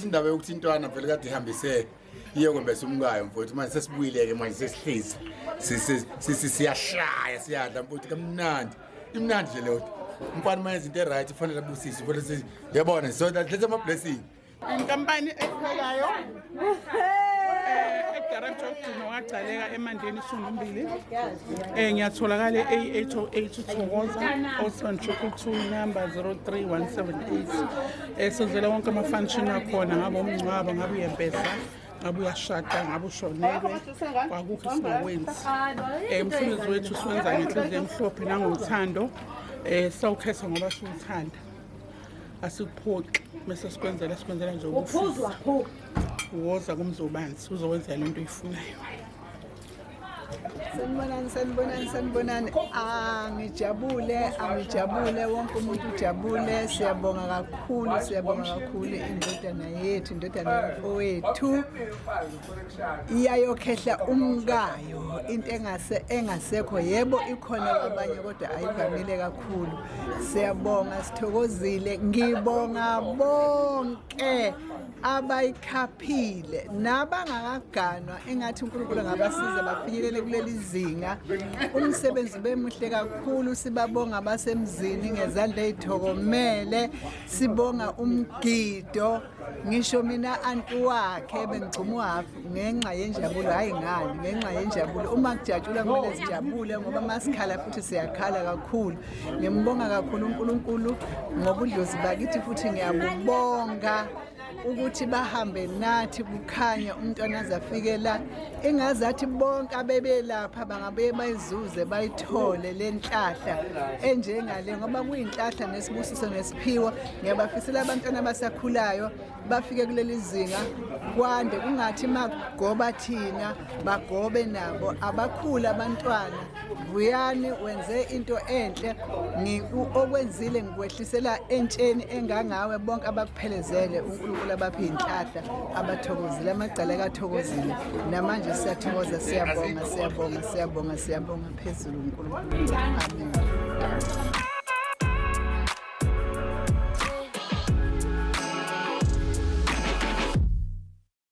indaba yokuthi intwana vele kade ihambise iyo kwembesa umkayo mfowethu manje sesibuyile-ke manje sesihlisa siyashaya siyadla mfowethu kamnandi imnandi nje leyo umfana manje izinto e-right kufanele abusise futhi yabona so let's ama-blessing inkampani ephelayo director ogcino wagcaleka emandeni Sundumbili ngiyatholakala A808 Thokoza Ocean 222 number 03178 sizele wonke ama-function akhona ngabe umngcwabo ngabe uyempesa ngabe uyashada ngabe ushonelwe kwakukho singakwenzi umsebenzi wethu siwenza ngenhliziyo emhlophe nangothando sawukhetha ngoba siwuthanda asikuphoqi mase sikwenzela nje ukufuza woza kumzobanzi uzowenzela into oyifunayo. Sanibonani angijabule wonke umuntu ujabule siyabonga kakhulu indodana yethu indodana owethu iyayokhehla umkayo into engasekho yebo ikhona kwabanye kodwa ayivamile kakhulu siyabonga sithokozile ngibonga bonke abayikhaphile nabangakaganwa engathi uNkulunkulu ngabasiza bafinyelele kuleli zinga umsebenzi bemuhle kakhulu sibabonga abasemzini ngezandla ezithokomele sibonga umgido ngisho mina anti wakhe bengicuma uhafu ngenxa yenjabulo hayi ngani ngenxa yenjabulo uma kujatshula kumele sijabule ngoba masikhala futhi siyakhala kakhulu ngiyambonga kakhulu uNkulunkulu ngoba udlozi bakithi futhi ngiyabonga ukuthi bahambe nathi kukhanya umntwana azafikela engazathi bonke abebelapha bangabe bayizuze bayithole lenhlahla enjengale ngoba kuyinhlahla nesibusiso nesiphiwo ngiyabafisela abantwana abasakhulayo bafike kuleli zinga kwande kungathi magoba thina bagobe nabo abakhula abantwana Vuyani wenze into enhle okwenzile ngikwehlisela entsheni engangawe bonke abakuphelezele uNkulunkulu abaphi inhlahla abathokozile amagcaleka athokozile namanje siyathokoza siyabonga phezulu uNkulunkulu amen.